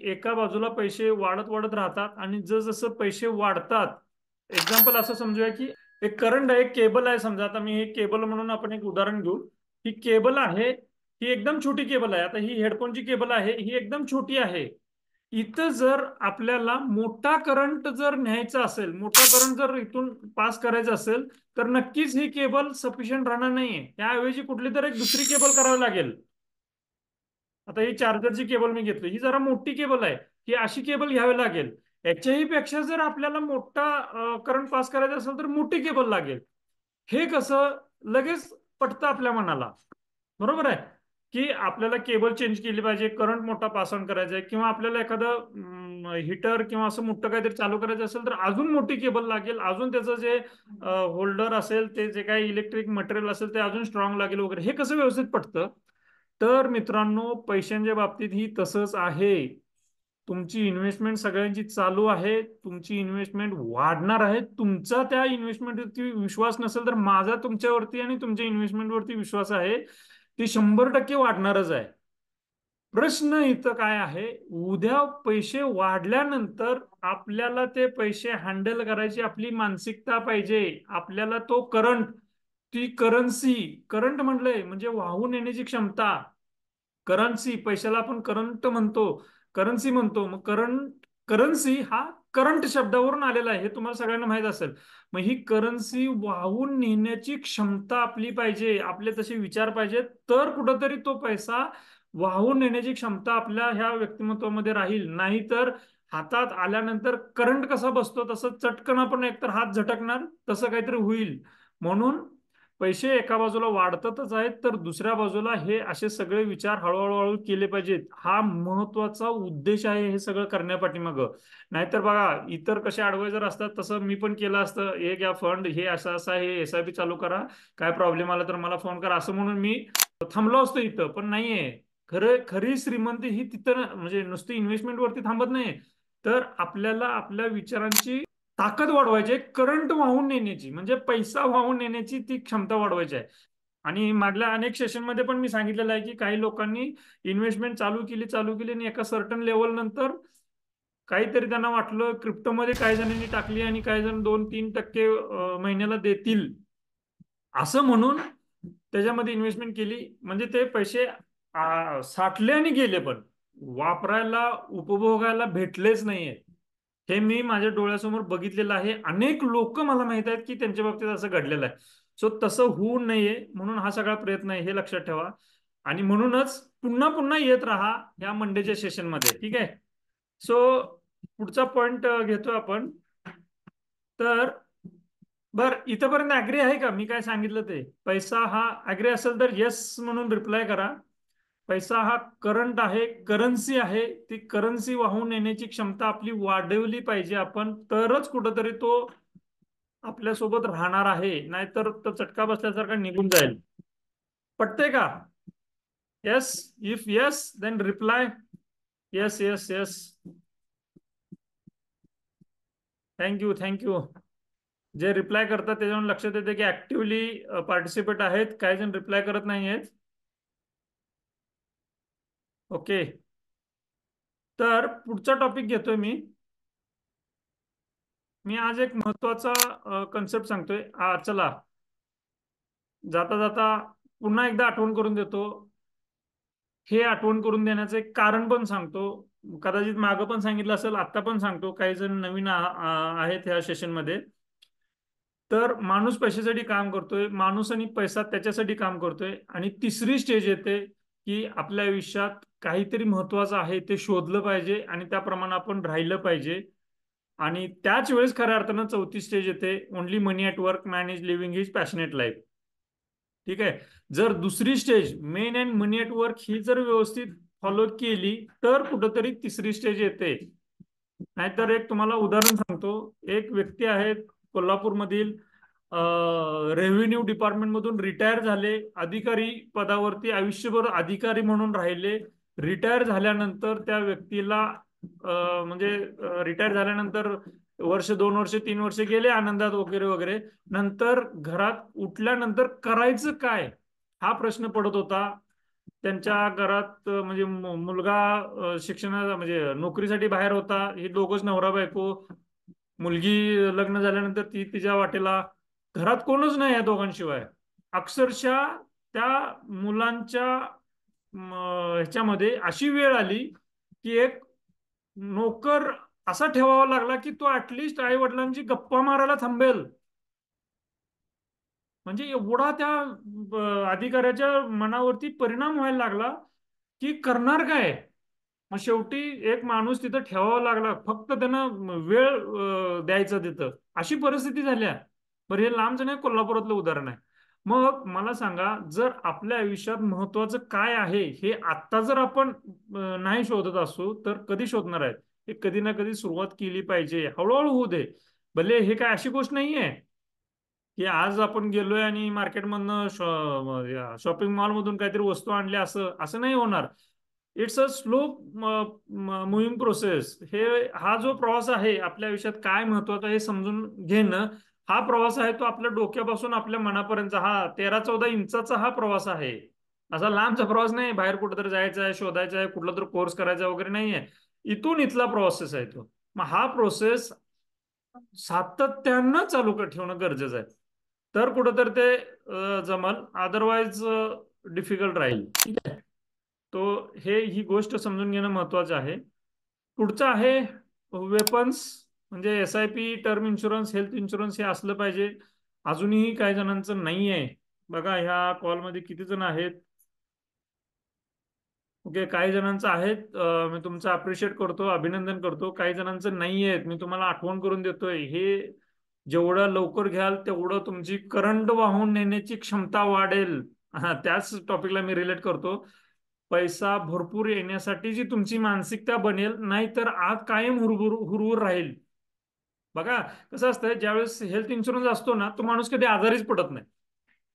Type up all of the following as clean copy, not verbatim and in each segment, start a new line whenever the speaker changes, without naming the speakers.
एका बाजूला पैसे वाढत वाढत राहतात आणि जसं पैसे वाढतात, एक्झाम्पल असं समजूया की एक करंट आहे, एक केबल आहे. समजा आता मी हे केबल म्हणून आपण एक उदाहरण घेऊ. ही केबल आहे, ही एकदम छोटी केबल आहे. आता ही हेडफोनची केबल आहे, ही एकदम छोटी आहे. इथं जर आपल्याला मोठा करंट जर न्यायचा असेल, मोठा करंट जर इथून पास करायचा असेल, तर नक्कीच ही केबल सफिशियंट राहणार नाहीये. त्याऐवजी कुठली तर एक दुसरी केबल करावी लागेल. आता ही चार्जरची केबल मी घेतली, ही जरा मोठी केबल आहे. ही अशी केबल घ्यावी लागेल. याच्याही पेक्षा जर आपल्याला मोठा करंट पास करायचा असेल तर मोठी केबल लागेल. हे कसं लगेच पटतं आपल्या मनाला, बरोबर आहे की आपल्याला केबल चेंज केली पाहिजे, करंट मोठा पास ऑन करायचा आहे, किंवा आपल्याला एखादं हिटर किंवा असं मोठं काहीतरी चालू करायचं असेल तर अजून मोठी केबल लागेल, अजून त्याचं जे होल्डर असेल, ते जे काही इलेक्ट्रिक मटेरियल असेल ते अजून स्ट्रॉंग लागेल वगैरे. हे कसं व्यवस्थित पटतं? तर मित्रांनो, पैशांच्या बाबतीत ही तसंच आहे. तुमची इन्व्हेस्टमेंट सगळ्यांची चालू आहे, तुमची इन्व्हेस्टमेंट वाढणार आहे. तुमचा त्या इन्व्हेस्टमेंटवरती विश्वास नसेल तर माझा तुमच्यावरती आणि तुमच्या इन्व्हेस्टमेंटवरती विश्वास आहे, ती 100% वाढणारच आहे. प्रश्न इथं काय आहे, उद्या पैसे वाढल्यानंतर आपल्याला ते पैसे हँडल करायची आपली मानसिकता पाहिजे. आपल्याला तो करंट, ती करन्सी, करंट म्हटलंय म्हणजे वाहून येण्याची क्षमता. करन्सी, पैशाला आपण करंट म्हणतो, करन्सी म्हणतो. मग करन्सी हा करंट शब्दावरून आलेला आहे, हे तुम्हाला सगळ्यांना माहित असेल. मग ही करन्सी वाहून नेण्याची क्षमता आपली पाहिजे, आपले तसे विचार पाहिजेत, तर कुठंतरी तो पैसा वाहून नेण्याची क्षमता आपल्या ह्या व्यक्तिमत्वामध्ये राहील. नाहीतर हातात आल्यानंतर करंट कसा बसतो तसं चटकन आपण एकतर हात झटकणार, तसं काहीतरी होईल. म्हणून पैसे एका बाजूला वाढतातच आहेत, तर दुसऱ्या बाजूला हे असे सगळे विचार हळूहळू हळू केले पाहिजेत. हा महत्वाचा उद्देश आहे हे सगळं करण्यापाठीमागं. नाहीतर बघा, इतर कसे ऍडवायझर असतात तसं मी पण केलं असतं, हे घ्या फंड, हे असं असं आहे, SIP चालू करा, काय प्रॉब्लेम आला तर मला फोन करा, असं म्हणून मी थांबलो असतो इथं. पण नाहीये. खरी श्रीमंती ही तिथं म्हणजे नुसती इन्व्हेस्टमेंट वरती थांबत नाही, तर आपल्याला आपल्या विचारांची ताकद वाढवायची आहे. करंट वाहून नेण्याची म्हणजे पैसा वाहून नेण्याची ती क्षमता वाढवायची आहे. आणि मागल्या अनेक सेशन मध्ये पण मी सांगितलेलं आहे की काही लोकांनी इन्व्हेस्टमेंट चालू केली आणि एका सर्टन लेवल नंतर काहीतरी त्यांना वाटलं, क्रिप्टोमध्ये काही जणांनी टाकली आणि काही जण 2-3% महिन्याला देतील असं म्हणून त्याच्यामध्ये इन्व्हेस्टमेंट केली. म्हणजे ते पैसे साठले आणि गेले, पण वापरायला उपभोगायला भेटलेच नाहीये. हे मी माझ्या डोळ्यासमोर बघितलेलं आहे. अनेक लोक मला माहित आहेत की त्यांच्या बाबतीत असं घडलेलं आहे. सो तसं होऊ नये म्हणून हा सगळा प्रयत्न आहे, हे लक्षात ठेवा. आणि म्हणूनच पुन्हा पुन्हा येत राहा या मंडेच्या सेशनमध्ये, ठीक आहे? सो पुढचा पॉइंट घेतो आपण. तर बर, इथपर्यंत ऍग्री आहे का मी काय सांगितलं ते? पैसा हा ऍग्री असेल तर येस म्हणून रिप्लाय करा. पैसा हा करंट आहे, करन्सी आहे. ती करन्सी वाहून येण्याची क्षमता आपली वाढवली पाहिजे आपण, तरच कुठंतरी तो आपल्यासोबत राहणार आहे. नाहीतर तो चटका बसल्यासारखा निघून जाईल. पटतंय का? Yes? If yes then reply yes yes yes. Thank you thank you. जे रिप्लाय करतात त्याच्यावर लक्षात येते की ऍक्टिव्हली पार्टिसिपेट आहेत, काही जण रिप्लाय करत नाही आहेत. ओके, तर पुढचा टॉपिक घेतोय मी. मी आज एक महत्वाचा कन्सेप्ट सांगतोय. चला, जाता जाता पुन्हा एकदा आठवण करून देतो. हे आठवण करून देण्याचं एक कारण पण सांगतो. कदाचित मागं पण सांगितलं असेल, आता पण सांगतो, काही जण नवीन आहेत ह्या सेशनमध्ये. तर माणूस पैशासाठी काम करतोय, माणूस आणि पैसा त्याच्यासाठी काम करतोय. आणि तिसरी स्टेज येते की आपल्या आयुष्यात काहीतरी महत्वाचं आहे ते शोधलं पाहिजे आणि त्याप्रमाणे आपण राहिलं पाहिजे. आणि त्याच वेळेस खऱ्या अर्थानं चौथी स्टेज येते, only money at work, man is living his passionate life. ठीक आहे? जर दुसरी stage, men and money at work, ही जर व्यवस्थित फॉलो केली तर कुठंतरी तिसरी स्टेज येते. नाहीतर एक तुम्हाला उदाहरण सांगतो. एक व्यक्ती आहेत कोल्हापूरमधील, रेव्हेन्यू डिपार्टमेंट मधून रिटायर झाले, अधिकारी पदावरती आयुष्यभर अधिकारी म्हणून राहिले. रिटायर झाल्यानंतर त्या व्यक्तीला म्हणजे रिटायर झाल्यानंतर वर्ष, 2 वर्ष, 3 वर्ष गेले आनंदात वगैरे वगैरे. नंतर घरात उठल्यानंतर करायचं काय, हा प्रश्न पडत होता. त्यांच्या घरात म्हणजे मुलगा शिक्षणा म्हणजे नोकरीसाठी बाहेर होता, हे दोघच नवरा बायको. मुलगी लग्न झाल्यानंतर ती तिच्या वाटेला, घरात कोणच नाही या दोघांशिवाय. अक्षरशः त्या मुलांच्या ह्याच्यामध्ये अशी वेळ आली की एक नोकर असा ठेवावा लागला की तो ऍटलिस्ट आई वडिलांची गप्पा मारायला थांबेल. म्हणजे एवढा त्या अधिकाऱ्याच्या मनावरती परिणाम व्हायला लागला की करणार काय. मग शेवटी एक माणूस तिथं ठेवावा लागला, फक्त त्यानं वेळ द्यायचा तिथं, अशी परिस्थिती झाल्या. बरं, हे लांबच नाही, कोल्हापुरातलं उदाहरण आहे. मग मला सांगा, जर आपल्या आयुष्यात महत्वाचं काय आहे हे आत्ता जर आपण नाही शोधत असू तर कधी शोधणार आहे. हे कधी ना कधी सुरुवात केली पाहिजे, हळूहळू होऊ दे. भले हे काय अशी गोष्ट नाहीये की आज आपण गेलोय आणि मार्केटमधनं शॉपिंग मॉल मधून काहीतरी वस्तू आणल्या, असं असं नाही होणार. It's a slow moving process. हा जो प्रवास आहे आपल्या आयुष्यात काय महत्वाचं हे समजून घेणं, हा प्रवास आहे तो आपल्या डोक्यापासून आपल्या मनापर्यंतचा हा 13-14 इंचाचा हा प्रवास आहे. असा लांबचा प्रवास नाही, बाहेर कुठेतरी जायचं आहे, शोधायचा आहे, कुठला तरी कोर्स करायचा वगैरे नाहीये. इथून इथला प्रोसेस आहे तो. मग हा प्रोसेस सातत्यानं चालू ठेवणं गरजेचं आहे. तर कुठंतरी ते जमल, अदरवाईज डिफिकल्ट राहील. ठीक आहे. तो ही गोष्ट समजून घेणं महत्वाचं आहे. पुढचं आहे वेपन्स, म्हणजे SIP, term insurance, health insurance हे असलं पाहिजे. अजूनही काही जणांचं नाही आहे. बघा ह्या कॉलमध्ये किती जण आहेत. ओके, काही जणांचं आहेत, मी तुमचं अप्रिशिएट करतो, अभिनंदन करतो. काही जणांचं नाही आहेत, मी तुम्हाला आठवण करून देतोय. हे जेवढं लवकर घ्याल तेवढं तुमची करंट वाहून नेण्याची क्षमता वाढेल. हा, त्याच टॉपिकला मी रिलेट करतो. पैसा भरपूर येण्यासाठी जी तुमची मानसिकता बनेल, नाहीतर आग कायम हुरहुर राहील. बघा कसं असतं, ज्यावेळेस हेल्थ इन्शुरन्स असतो ना, तो माणूस कधी आजारीच पडत नाही.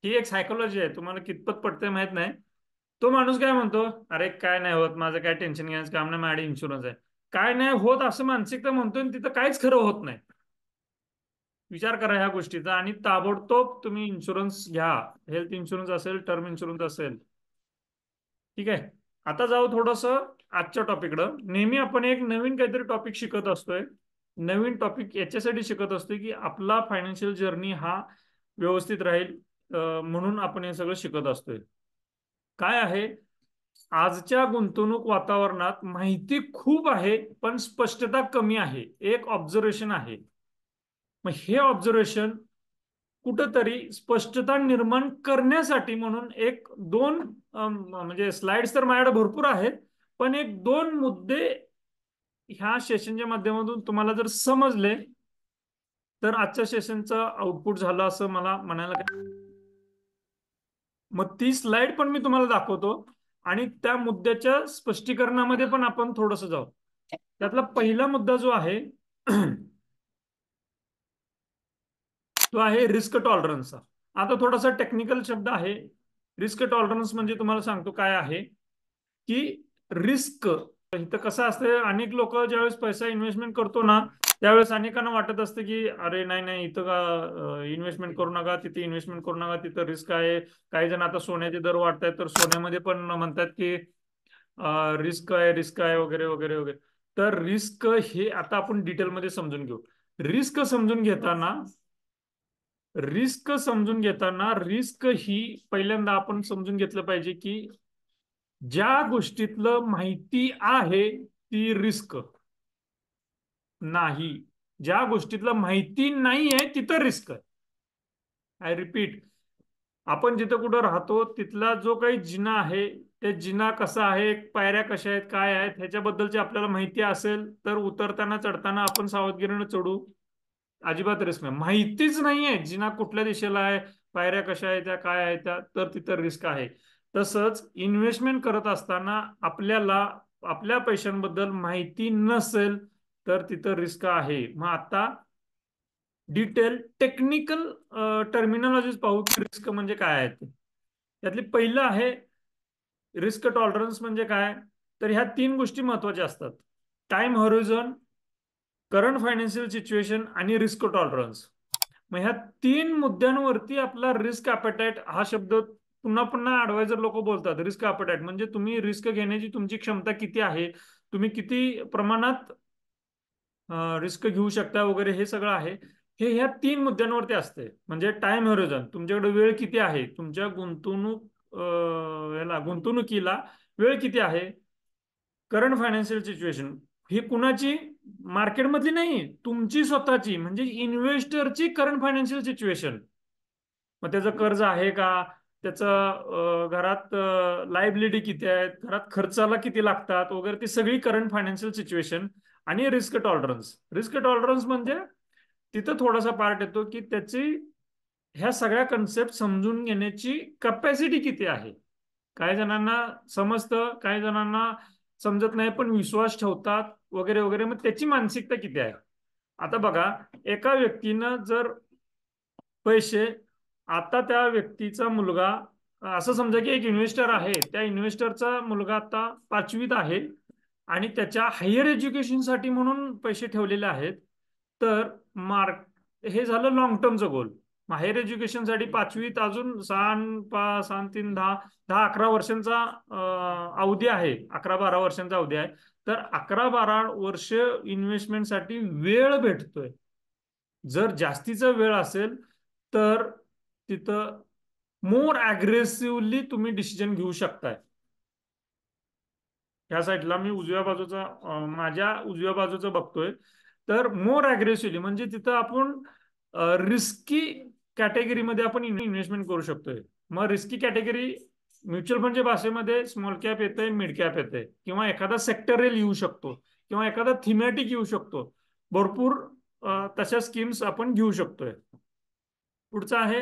ही एक सायकोलॉजी आहे, तुम्हाला कितपत पडते माहित नाही. तो माणूस काय म्हणतो, अरे काय नाही होत, माझं काय टेन्शन घ्यायचं काम नाही, माझ्याकडे इन्शुरन्स आहे. काय नाही होत असं मानसिकता म्हणतोय, तिथं काहीच खरं होत नाही. विचार करा ह्या गोष्टीचा आणि ताबडतोब तुम्ही इन्शुरन्स घ्या. हेल्थ इन्शुरन्स असेल, टर्म इन्शुरन्स असेल. ठीक आहे. आता जाऊ थोडस आजच्या टॉपिककडं. नेहमी आपण एक नवीन काहीतरी टॉपिक शिकत असतोय. नवीन टॉपिक याच्यासाठी शिकत असतोय की आपला फायनान्शियल जर्नी हा व्यवस्थित राहील, म्हणून आपण हे सगळं शिकत असतोय. काय आहे, आजच्या गुंतवणूक वातावरणात माहिती खूप आहे पण स्पष्टता कमी आहे, एक ऑब्झर्वेशन आहे. मग हे ऑब्झर्वेशन कुठंतरी स्पष्टता निर्माण करण्यासाठी म्हणून एक दोन म्हणजे स्लाइड्स तर माझ्याकडे भरपूर आहेत, पण एक दोन मुद्दे ह्या सेशनच्या माध्यमातून तुम्हाला जर समजले तर आजच्या सेशनचं आउटपुट झालं असं मला म्हणायला. मग ती स्लाइड पण मी तुम्हाला दाखवतो आणि त्या मुद्द्याच्या स्पष्टीकरणामध्ये पण आपण थोडस जाऊ. त्यातला पहिला मुद्दा जो आहे तो आहे रिस्क टॉलरन्सचा. आता थोडासा टेक्निकल शब्द आहे. रिस्क टॉलरन्स म्हणजे तुम्हाला सांगतो काय आहे की रिस्क इथं कसं असतं, अनेक लोक ज्यावेळेस पैसा इन्व्हेस्टमेंट करतो ना, त्यावेळेस अनेकांना वाटत असतं की अरे नाही नाही, इथं का इन्व्हेस्टमेंट करू नका, तिथे इन्व्हेस्टमेंट करू नका, तिथं रिस्क आहे. काही जण आता सोन्याचे दर वाढत आहेत तर सोन्यामध्ये पण म्हणतात की रिस्क आहे, रिस्क आहे वगैरे वगैरे वगैरे. तर रिस्क हे आता आपण डिटेलमध्ये समजून घेऊ. रिस्क समजून घेताना रिस्क ही पहिल्यांदा आपण समजून घेतलं पाहिजे की ज्या गोष्टीतलं माहिती आहे ती रिस्क नाही, ज्या गोष्टीतलं माहिती नाही आहे तिथं रिस्क आहे. आय रिपीट, आपण जिथं कुठं राहतो तिथला जो काही जिना आहे, ते जिना कसा आहे, पायऱ्या कशा आहेत, काय आहेत, ह्याच्याबद्दलची आपल्याला माहिती असेल तर उतरताना चढताना आपण सावधगिरीनं चढू, अजिबात रिस्क नाही. माहितीच नाहीये जिना कुठल्या दिशेला आहे, पायऱ्या कशा आहेत, त्या काय आहेत, त्या तर तिथं रिस्क आहे. तसंच इन्व्हेस्टमेंट करत असताना आपल्याला आपल्या पैशांबद्दल माहिती नसेल तर तिथं रिस्क आहे. मग आता डिटेल टेक्निकल टर्मिनॉलॉजीज पाहू की रिस्क म्हणजे काय आहे ते. त्यातली पहिलं आहे रिस्क टॉलरन्स म्हणजे काय. तर ह्या तीन गोष्टी महत्वाच्या असतात: time horizon, current financial situation आणि रिस्क टॉलरन्स. मग ह्या तीन मुद्द्यांवरती आपला रिस्क अपेटाईट हा शब्द पुन्हा पुन्हा ऍडवायझर लोक बोलतात रिस्क अपेटाईट, म्हणजे तुम्ही रिस्क घेण्याची तुमची क्षमता किती आहे, तुम्ही किती प्रमाणात रिस्क घेऊ शकता वगैरे, हे सगळं आहे. हे ह्या 3 मुद्द्यांवरती असते. म्हणजे टाइम हॉरिझॉन, तुमच्याकडे वेळ किती आहे, तुमच्या गुंतवणुकीला वेळ किती आहे, करंट फायनान्शियल सिच्युएशन ही कुणाची, मार्केटमधली नाही, तुमची स्वतःची, म्हणजे इन्व्हेस्टरची करंट फायनान्शियल सिच्युएशन. मग त्याचं कर्ज आहे का, त्याचं घरात लायबिलिटी किती आहेत, घरात खर्चाला किती लागतात वगैरे, ती सगळी करंट फायनान्शियल सिच्युएशन. आणि रिस्क टॉलरन्स, रिस्क टॉलरन्स म्हणजे तिथं थोडासा पार्ट येतो की त्याची ह्या सगळ्या कन्सेप्ट समजून घेण्याची कपॅसिटी किती आहे. काही जणांना समजतं, काही जणांना समजत नाही, पण विश्वास ठेवतात वगैरे वगैरे. मग त्याची मानसिकता किती आहे. आता बघा, एका व्यक्तीनं जर पैसे, आता त्या व्यक्तीचा मुलगा, असं समजा की एक इन्व्हेस्टर आहे, त्या इन्व्हेस्टरचा मुलगा आता 5वीत आहे आणि त्याच्या हायर एज्युकेशनसाठी म्हणून पैसे ठेवलेले आहेत. तर मार्क, हे झालं लॉंग टर्मचं गोल. हायर एज्युकेशनसाठी 5वीत अजून 6 3 10 10 11 वर्षांचा अवधी आहे, 11 12 वर्षांचा अवधी आहे. तर 11 12 वर्ष इन्व्हेस्टमेंटसाठी वेळ भेटतोय. जर जास्तीचा वेळ असेल तर तिथं मोर अग्रेसिव्हली तुम्ही डिसिजन घेऊ शकताय. ह्या साईडला मी उजव्या बाजूचा, माझ्या उजव्या बाजूचं बघतोय. तर मोर अग्रेसिव्हली म्हणजे तिथं आपण रिस्की कॅटेगरीमध्ये आपण इन्व्हेस्टमेंट करू शकतोय. मग रिस्की कॅटेगरी म्युच्युअल फंडच्या भाषेमध्ये स्मॉल कॅप येते, मिड कॅप येते, किंवा एखादा सेक्टरेल येऊ शकतो, किंवा एखादा थिमॅटिक येऊ शकतो. भरपूर तशा स्कीम्स आपण घेऊ शकतोय. पुढचं आहे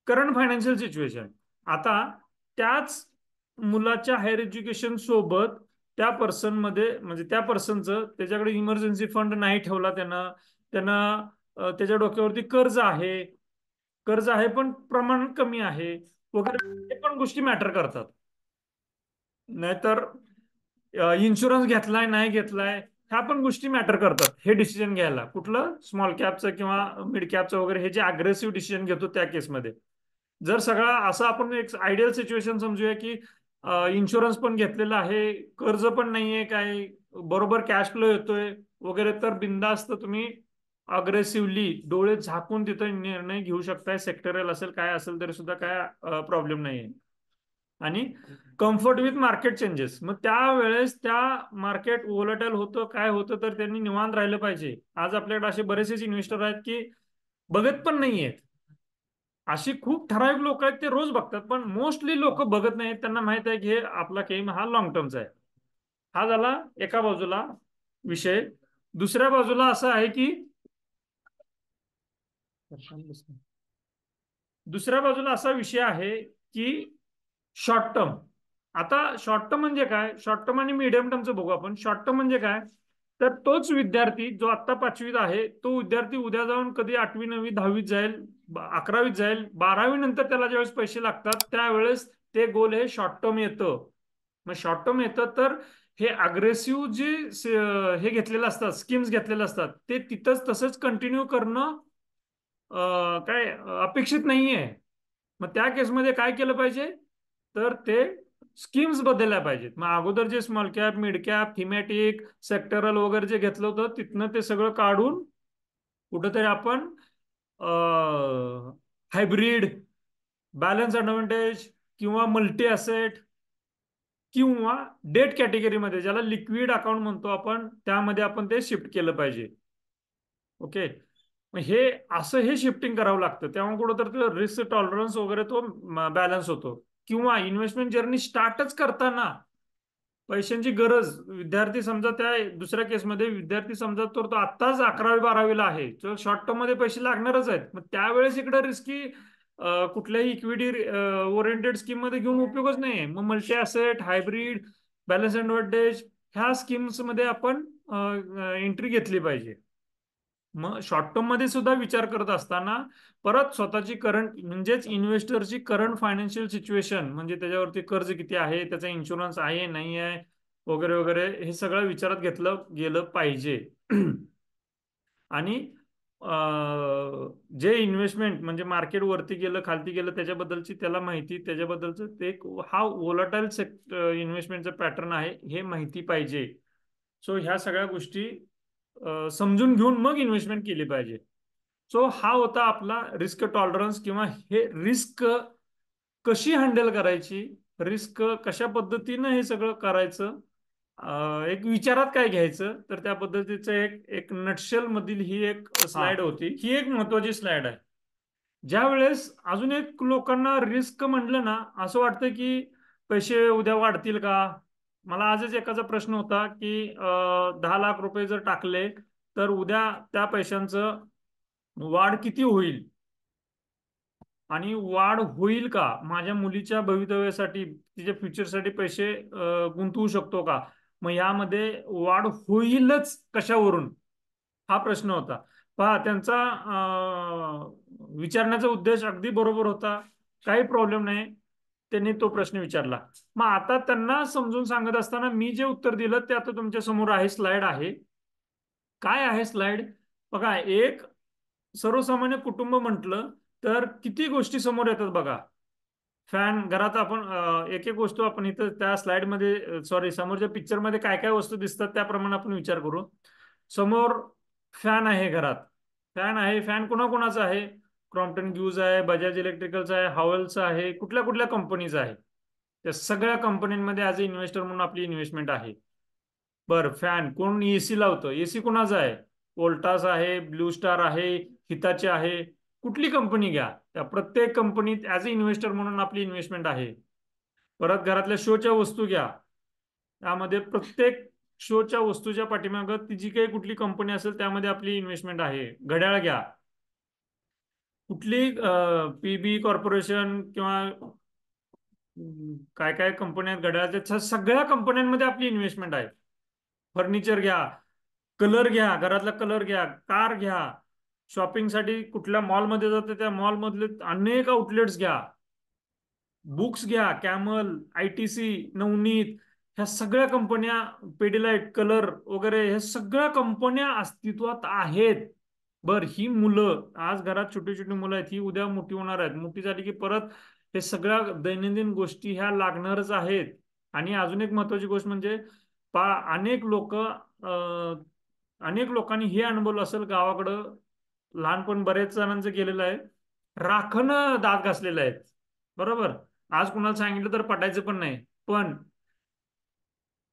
करंट फायनान्शियल सिच्युएशन. आता त्याच मुलाच्या हायर एज्युकेशन सोबत त्या पर्सन मध्ये, म्हणजे त्या पर्सनचं, त्याच्याकडे इमर्जन्सी फंड नाही ठेवला त्यानं, त्यानं त्याच्या डोक्यावरती कर्ज आहे पण प्रमाण कमी आहे वगैरे, हे पण गोष्टी मॅटर करतात. नाहीतर इन्शुरन्स घेतलाय नाही घेतलाय, ह्या पण गोष्टी मॅटर करतात हे डिसिजन घ्यायला. कुठलं, स्मॉल कॅपचं किंवा मिड कॅपचं वगैरे, हे जे अग्रेसिव्ह डिसिजन घेतो त्या केसमध्ये. जर सगळा असं आपण एक आयडियल सिच्युएशन समजूया की इन्शुरन्स पण घेतलेला आहे, कर्ज पण नाहीये, काय बरोबर कॅश फ्लो येतोय वगैरे, तर बिंदास्त तुम्ही अग्रेसिव्हली डोळे झाकून तिथं निर्णय घेऊ शकताय. सेक्टरल असेल काय असेल तरी सुद्धा काय प्रॉब्लेम नाहीये. आणि कम्फर्ट विथ मार्केट चेंजेस, मग त्यावेळेस त्या मार्केट व्होलेटाईल होतं काय होतं, तर त्यांनी निवांत राहिलं पाहिजे. आज आपल्याकडे असे बरेचसे इन्व्हेस्टर आहेत की बघत पण नाहीयेत. अशी खूप ठराविक लोक आहेत, ते रोज बघतात, पण मोस्टली लोक बघत नाहीत. त्यांना माहित आहे की हे आपला गेम हा लॉंग टर्मचा आहे. हा झाला एका बाजूला विषय. दुसऱ्या बाजूला असं आहे की दुसऱ्या बाजूला असा विषय आहे की शॉर्ट टर्म. आता शॉर्ट टर्म म्हणजे काय, शॉर्ट टर्म आणि मीडियम टर्मचं बघू आपण. शॉर्ट टर्म म्हणजे काय, तर तोच विद्यार्थी जो आता 5वीत आहे, तो विद्यार्थी उद्या जाऊन कधी 8वी 9वी 10वीत जाईल, 11वीत जाईल, 12वी नंतर त्याला ज्यावेळेस पैसे लागतात त्यावेळेस ते गोल हे शॉर्ट टर्म येतं. मग शॉर्ट टर्म येतं तर हे अग्रेसिव्ह जे हे घेतलेलं असतात, स्कीम्स घेतलेले असतात, ते तिथंच तसंच कंटिन्यू करणं काय अपेक्षित नाहीये. मग त्या केसमध्ये काय केलं पाहिजे, तर ते स्कीम्स बदलल्या पाहिजेत. मग अगोदर जे small cap, mid cap, thematic, sectoral वगैरे जे घेतलं होतं, तिथनं ते सगळं काढून कुठंतरी आपण हायब्रिड, बॅलन्स ॲडव्हान्टेज, किंवा मल्टी असेट, किंवा डेट कॅटेगरीमध्ये, ज्याला लिक्विड अकाउंट म्हणतो आपण, त्यामध्ये आपण ते शिफ्ट केलं पाहिजे. ओके. मग हे असं हे शिफ्टिंग करावं लागतं, तेव्हा कुठं रिस्क टॉलरन्स वगैरे तो बॅलन्स होतो. किंवा इन्व्हेस्टमेंट जर्नी स्टार्टच करताना पैशांची गरज, विद्यार्थी समजा त्या दुसऱ्या केसमध्ये विद्यार्थी समजा तर तो आत्ताच 11वी 12वीला आहे, तर शॉर्ट टर्म मध्ये पैसे लागणारच आहेत. मग त्यावेळेस इकडे रिस्की कुठल्याही इक्विटी ओरिएंटेड स्कीम मध्ये घेऊन उपयोगच नाही. मग multi asset, hybrid, balance advantage, ह्या स्कीम्स मध्ये आपण एंट्री घेतली पाहिजे. मग शॉर्ट टर्म मध्ये सुद्धा विचार करत असताना परत स्वतःची करंट, म्हणजेच इन्व्हेस्टरची करंट फायनान्शियल सिच्युएशन, म्हणजे त्याच्यावरती कर्ज किती आहे, त्याचा इन्शुरन्स आहे नाही आहे वगैरे वगैरे, हे सगळं विचारात घेतलं गेलं पाहिजे. आणि जे इन्व्हेस्टमेंट म्हणजे मार्केट वरती गेलं खालती गेलं त्याच्याबद्दलची त्याला माहिती, त्याच्याबद्दलचं ते हा वोलाटाईल इन्व्हेस्टमेंटचा पॅटर्न आहे हे माहिती पाहिजे. सो ह्या सगळ्या गोष्टी समजून घेऊन मग इन्व्हेस्टमेंट केली पाहिजे. सो हा होता आपला रिस्क टॉलरन्स, किंवा हे रिस्क कशी हँडल करायची, रिस्क कशा पद्धतीनं हे सगळं करायचं, एक विचारात काय घ्यायचं, तर त्या पद्धतीचं एक एक नटशेल मधील ही एक
हा.
स्लाइड होती. ही एक महत्वाची स्लाइड आहे. ज्या वेळेस अजून एक लोकांना रिस्क म्हटलं ना असं वाटतं की पैसे उद्या वाढतील का. मला आजच एकाचा प्रश्न होता की 10 लाख रुपये जर टाकले तर उद्या त्या पैशांचं वाढ किती होईल, आणि वाढ होईल का, माझ्या मुलीच्या भवितव्यासाठी तिच्या फ्युचरसाठी पैसे गुंतवू शकतो का, मग यामध्ये वाढ होईलच कशावरून, हा प्रश्न होता. पहा त्यांचा विचारण्याचा उद्देश अगदी बरोबर होता, काही प्रॉब्लेम नाही, त्यांनी तो प्रश्न विचारला. मग आता त्यांना समजून सांगत असताना मी जे उत्तर दिलं ते आता तुमच्या समोर आहे, स्लाइड आहे. काय आहे स्लाइड बघा. एक सर्वसामान्य कुटुंब म्हटलं तर किती गोष्टी समोर येतात बघा. फॅन घरात आपण एक एक वस्तू आपण इथं त्या स्लाइड मध्ये सॉरी समोरच्या पिक्चर मध्ये काय काय वस्तू दिसतात त्याप्रमाणे आपण विचार करू. समोर फॅन आहे घरात. फॅन आहे, फॅन कोणाकोणाचा आहे, क्रॉम्प्टन ग्यूज आहे, बजाज इलेक्ट्रिकलचा आहे, हावेल्सचा आहे, कुठल्या कुठल्या कंपनीचा आहे. त्या सगळ्या कंपन्यांमध्ये ॲज अ इन्व्हेस्टर म्हणून आपली इन्व्हेस्टमेंट आहे. बरं फॅन कोण एसी लावतं, एसी कोणाचा आहे, वोल्टास आहे, ब्लू स्टार आहे, हिताची आहे, कुठली कंपनी घ्या त्या प्रत्येक कंपनीत ऍज अ इन्व्हेस्टर म्हणून आपली इन्व्हेस्टमेंट आहे. परत घरातल्या शोच्या वस्तू घ्या, त्यामध्ये प्रत्येक शोच्या वस्तूच्या पाठीमागं ती जी काही कुठली कंपनी असेल त्यामध्ये आपली इन्व्हेस्टमेंट आहे. घड्याळ घ्या, कुठली पीबी कॉर्पोरेशन किंवा काय काय कंपनी आहेत घड्याळाच्या, सगळ्या कंपन्यांमध्ये आपली इन्व्हेस्टमेंट आहे. फर्निचर घ्या, कलर घ्या, घरातला कलर घ्या, कार घ्या, शॉपिंगसाठी कुठल्या मॉलमध्ये जातं त्या मॉलमधले अनेक आउटलेट्स घ्या, बुक्स घ्या, कॅमल, आयटीसी, नवनीत, ह्या सगळ्या कंपन्या, पेडिलाइट, कलर वगैरे ह्या सगळ्या कंपन्या अस्तित्वात आहेत. बर ही मुलं आज घरात छोटी छोटी मुलं आहेत, ही उद्या मोठी होणार आहेत, मोठी झाली की परत हे सगळ्या दैनंदिन गोष्टी ह्या लागणारच आहेत. आणि अजून एक महत्वाची गोष्ट म्हणजे अनेक लोक अनेक लोकांनी हे अनुभवलं असेल गावाकडं, लहानपण बरेच जणांचं गेलेलं आहे, राखणं दात घासलेलं आहेत. बरोबर, आज कुणाला सांगितलं तर पटायचं पण नाही, पण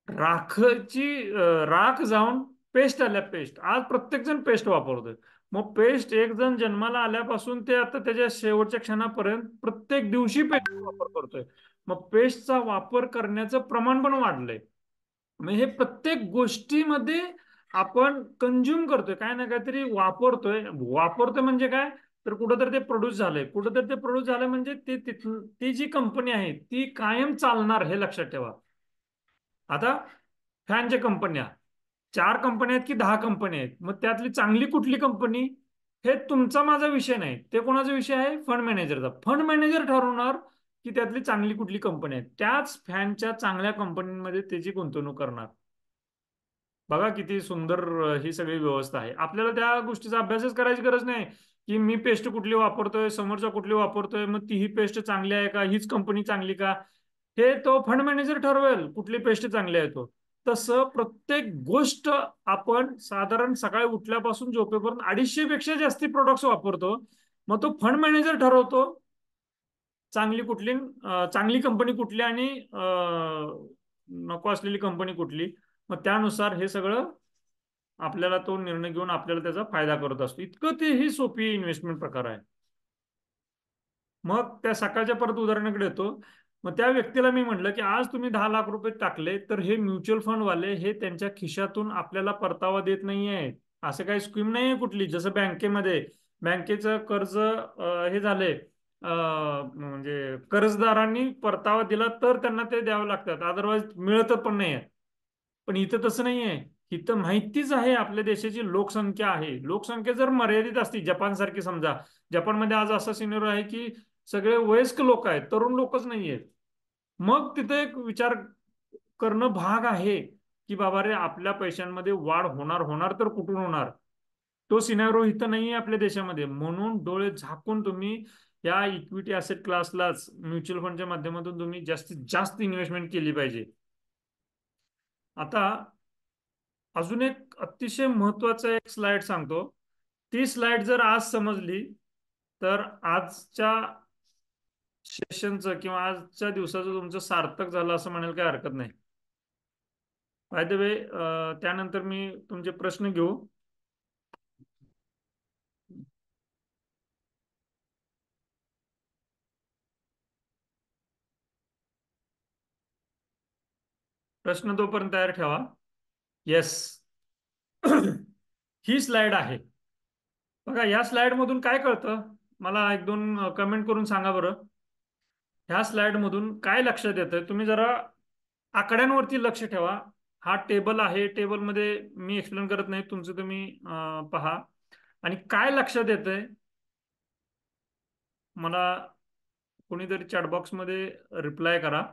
राखची राख जाऊन पेस्ट आल्या, पेस्ट आज प्रत्येक जण पेस्ट वापरतोय. मग पेस्ट एक जण जन्माला आल्यापासून ते आता त्याच्या शेवटच्या क्षणापर्यंत प्रत्येक दिवशी पेस्ट वापर करतोय. मग पेस्टचा वापर करण्याचं प्रमाण पण वाढलंय. म्हणजे हे प्रत्येक गोष्टीमध्ये आपण कंझ्युम करतोय, काय ना काहीतरी वापरतोय. वापरतोय म्हणजे काय, तर कुठं तर ते प्रोड्यूस झालंय, कुठं तर ते प्रोड्यूस झालंय म्हणजे ते ती जी कंपनी आहे ती कायम चालणार हे लक्षात ठेवा. आता फॅनच्या कंपन्या 4 कंपन्या आहेत की 10 कंपन्या आहेत, मग त्यातली चांगली कुठली कंपनी, हे तुमचा माझा विषय नाही, ते कोणाचा विषय आहे, फंड मॅनेजरचा. फंड मॅनेजर ठरवणार की त्यातली चांगली कुठली कंपनी आहे, त्याच फॅनच्या चांगल्या कंपनीमध्ये त्याची गुंतवणूक करणार. बघा किती सुंदर ही सगळी व्यवस्था आहे. आपल्याला त्या गोष्टीचा अभ्यासच करायची गरज नाही की मी पेस्ट कुठली वापरतोय, समोरचा कुठली वापरतोय, मग ती ही पेस्ट चांगली आहे का, हीच कंपनी चांगली का, हे तो फंड मॅनेजर ठरवेल कुठली पेस्ट चांगली आहे तो. तसं प्रत्येक गोष्ट आपण साधारण सकाळी उठल्यापासून झोपेपर्यंत 250 पेक्षा जास्ती प्रोडक्ट्स वापरतो. मग तो फंड मॅनेजर ठरवतो चांगली कुठली, चांगली कंपनी कुठली आणि नको असलेली कंपनी कुठली. मग त्यानुसार हे सगळं आपल्याला तो निर्णय घेऊन आपल्याला त्याचा फायदा करत असतो. इतकं ते ही सोपी इन्व्हेस्टमेंट प्रकार आहे. मग त्या सकाळच्या परत उदाहरणाकडे येतो. मग त्या व्यक्तीला मी म्हटलं की आज तुम्ही 10 लाख रुपये टाकले तर हे म्युच्युअल फंड वाले हे त्यांच्या खिशातून आपल्याला परतावा देत नाहीये. असं काही स्कीम नाहीये कुठली, जसं बँकेमध्ये बँकेचं कर्ज हे झाले, म्हणजे कर्जदारांनी परतावा दिला तर त्यांना ते द्यावं लागतात, अदरवाईज मिळत पण नाही. पण इथं तसं नाहीये. इथं माहितीच आहे आपल्या देशाची लोकसंख्या आहे, लोकसंख्या जर मर्यादित असती जपान सारखी, समजा जपानमध्ये आज असा सिनेरियो आहे की सगळे वयस्क लोक आहेत, तरुण लोकच नाहीयेत. मग तिथे एक विचार करणं भाग आहे की बाबा रे आपल्या पैशांमध्ये वाढ होणार, होणार तर कुठून होणार. तो सिनारो इथं नाही आहे आपल्या देशामध्ये, म्हणून डोळे झाकून तुम्ही या इक्विटी असेट क्लासलाच म्युच्युअल फंडच्या माध्यमातून तुम्ही जास्तीत जास्त इन्व्हेस्टमेंट केली पाहिजे. आता अजून एक अतिशय महत्वाचा एक स्लाइड सांगतो. ती स्लाइड जर आज समजली तर आजच्या सेशनचं किंवा आजच्या दिवसाचं तुमचं सार्थक झालं असं म्हणायला काही हरकत नाही. बाय द वे, त्यानंतर मी तुमचे प्रश्न घेऊ. प्रश्न तोपर्यंत तयार ठेवा. येस. ही स्लाइड आहे बघा. या स्लाइड मधून काय कळतं मला एक दोन कमेंट करून सांगा बरं. ह्या स्लाइड मधून काय लक्षात येतं तुम्ही जरा आकड्यांवरती लक्ष ठेवा. हा टेबल आहे, टेबल मध्ये मी एक्सप्लेन करत नाही, तुमचं तुम्ही पहा. आणि काय लक्षात येतंय मला कोणीतरी चॅटबॉक्स मध्ये रिप्लाय करा.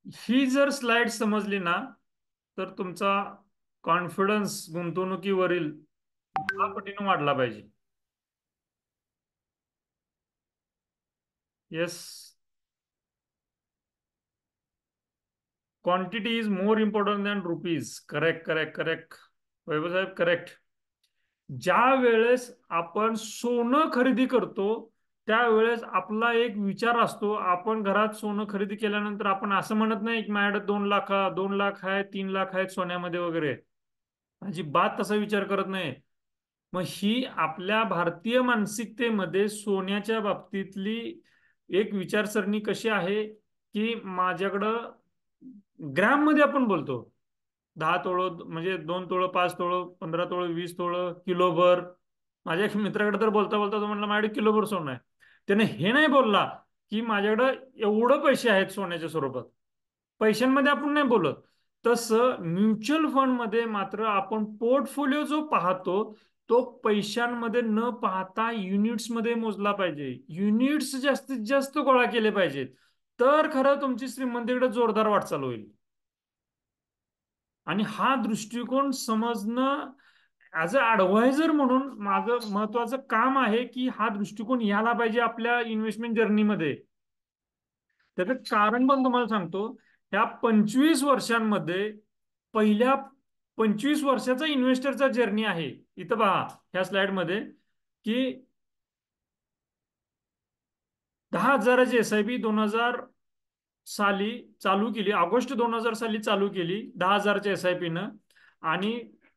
ही जर स्लाइड समजली ना तर तुमचा कॉन्फिडन्स गुंतवणुकीवरील 10 पटीने वाढला पाहिजे. Yes. Quantity is more important than rupees. Correct correct correct Vaibhav साहेब, करेक्ट. ज्या वेळेस आपण सोनं खरेदी करतो त्यावेळेस आपला एक विचार असतो. आपण घरात सोनं खरेदी केल्यानंतर आपण असं म्हणत नाही की माझ्याकडे 2 लाख आहे, 3 लाख आहेत सोन्यामध्ये वगैरे. अजिबात तसा विचार करत नाही. मग ही आपल्या भारतीय मानसिकतेमध्ये सोन्याच्या बाबतीतली एक विचारसरणी कशी आहे की माझ्याकडं ग्रॅम मध्ये आपण बोलतो. 10 तोळं म्हणजे 2 तोळं, 5 तोळं, 15 तोळं, 20 तोळं, किलोभर. माझ्या एक मित्राकडे तर बोलता बोलता तो म्हणला माझ्याकडे किलोभर सोनं आहे. त्याने हे नाही बोलला की माझ्याकडे एवढं पैसे आहेत सोन्याच्या स्वरूपात. पैशांमध्ये आपण नाही बोलत. तसं म्युच्युअल फंड मध्ये मात्र आपण पोर्टफोलिओ जो पाहतो तो पैशांमध्ये न पाहता युनिट्स मध्ये मोजला पाहिजे. युनिट्स जास्तीत जास्त गोळा केले पाहिजेत तर खरं तुमची श्रीमंतीकडे जोरदार वाटचाल होईल. आणि हा दृष्टिकोन समजणं ऍज अ ऍडवायझर म्हणून माझं महत्वाचं काम आहे की हा दृष्टिकोन यायला पाहिजे आपल्या इन्व्हेस्टमेंट जर्नीमध्ये. त्याचं कारण पण तुम्हाला सांगतो. ह्या 25 वर्षांमध्ये पहिल्या 25 वर्षाचा इन्व्हेस्टरचा जर्नी आहे. इथं पहा ह्या स्लाइड मध्ये की 10,000ची SIP 2000 साली चालू केली. ऑगस्ट 2000 साली चालू केली 10,000च्या SIP न. आणि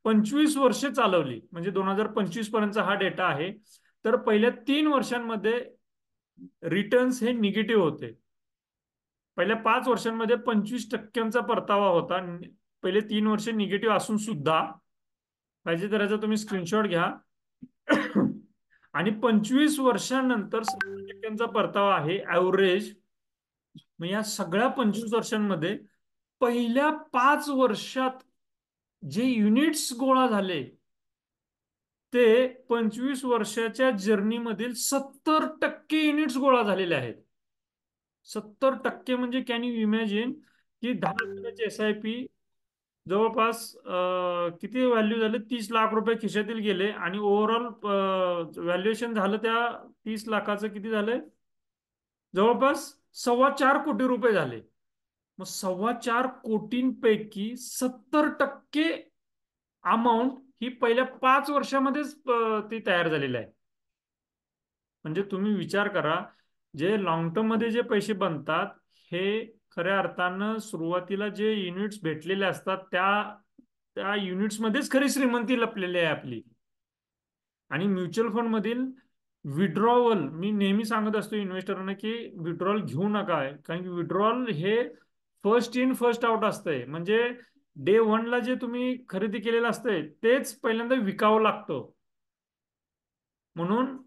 25 वर्ष चालवली म्हणजे 2025 पर्यंतचा हा डेटा आहे. तर पहिल्या 3 वर्षांमध्ये रिटर्न्स हे निगेटिव्ह होते. पहिल्या 5 वर्षांमध्ये 25% परतावा होता. पहिले 3 वर्ष निगेटिव्ह असून सुद्धा. पाहिजे तर याचा तुम्ही स्क्रीनशॉट घ्या. आणि 25 वर्षांनंतर 7% परतावा आहे ऍव्हरेज. मग या सगळ्या 25 वर्षांमध्ये पहिल्या 5 वर्षात जे युनिट्स गोळा झाले ते 25 वर्षाच्या जर्नीमधील 70% युनिट्स गोळा झालेले आहेत. 70% म्हणजे कॅन यू इमॅजिन की 10,000ची SIP जवळपास किती व्हॅल्यू झाले 30 लाख रुपये खिशातील गेले. आणि ओव्हरऑल व्हॅल्युएशन झालं त्या 30 लाखाचं किती झालंय जवळपास 4.25 कोटी रुपये झाले. मग 4.25 कोटींपैकी 70% अमाऊंट ही पहिल्या 5 वर्षामध्येच ती तयार झालेली आहे. म्हणजे तुम्ही विचार करा जे लॉंग टर्म मध्ये जे पैसे बनतात हे खऱ्या अर्थानं सुरुवातीला जे युनिट्स भेटलेले असतात त्या त्या युनिट्स मध्येच खरी श्रीमंती लपलेली आहे आपली. आणि म्युच्युअल फंड मधील विड्रॉवल मी नेहमी सांगत असतो इन्व्हेस्टरांना की विड्रॉल घेऊ नका. कारण की विड्रॉल हे फर्स्ट इन फर्स्ट आउट असतंय. म्हणजे डे 1ला जे तुम्ही खरेदी केलेलं असतंय तेच पहिल्यांदा विकावं लागतं. म्हणून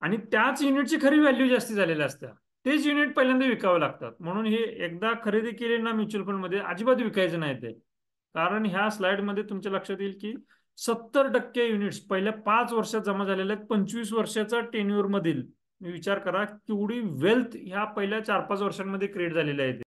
आणि त्याच युनिटची खरी व्हॅल्यू जास्ती झालेल्या असतात. तेच युनिट पहिल्यांदा विकावे लागतात. म्हणून हे एकदा खरेदी केले ना म्युच्युअल फंड मध्ये अजिबात विकायचं नाही ते. कारण ह्या स्लाइड मध्ये तुमच्या लक्षात येईल की 70% युनिट्स पहिल्या 5 वर्षात जमा झालेल्या आहेत. 25 वर्षाचा टेन्युअर मधील विचार करा केवढी वेल्थ ह्या पहिल्या 4-5 वर्षांमध्ये क्रिएट झालेली आहे.